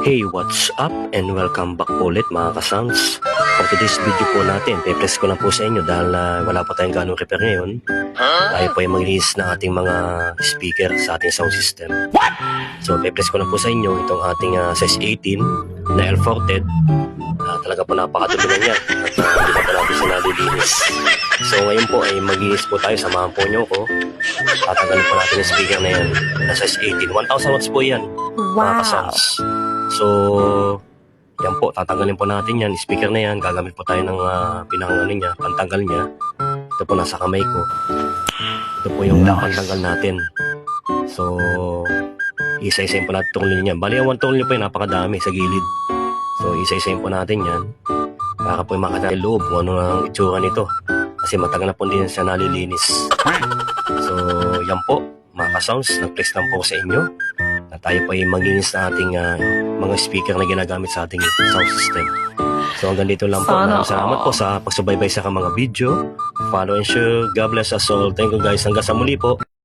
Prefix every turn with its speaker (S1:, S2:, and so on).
S1: Hey, what's up and welcome back ulit mga ka-sounds. For today's video po natin, pe-press ko lang po sa inyo dahil wala pa tayong ganong repair ngayon. Tayo po ay mag-release ng ating mga speaker sa ating sound system. So, pe-press ko lang po sa inyo itong ating size 18 na L-Forted. Talaga po napakadumi na niya at hindi pa po natin siya nalilinis. So, ngayon po ay mag-release po tayo, samahan po nyo ko. Tatanggalin po natin yung speaker na yan na size 18. 1,000 watts po yan mga ka-sounds. So, yan po, tatanggalin po natin yan. Speaker na yan, gagamit po tayo ng pinakangano niya, pantanggal niya. Ito po nasa kamay ko. Ito po yung pantanggal natin. So, isa-isayin po natin itong linya. Bali, ang one tone po yung napakadami sa gilid. So, isa-isayin po natin yan. Para po yung makita yung loob kung ano ang itsura nito. Kasi matagal na po din siya nalilinis. So, yan po, mga ka-sounds, nag-press lang po sa inyo na tayo po ay maglinis na ating mga speaker na ginagamit sa ating sound system. So hanggang dito lang po. Maraming salamat po sa pagsubaybay sa mga video. Follow and share. God bless us all. Thank you guys. Hanggang sa muli po.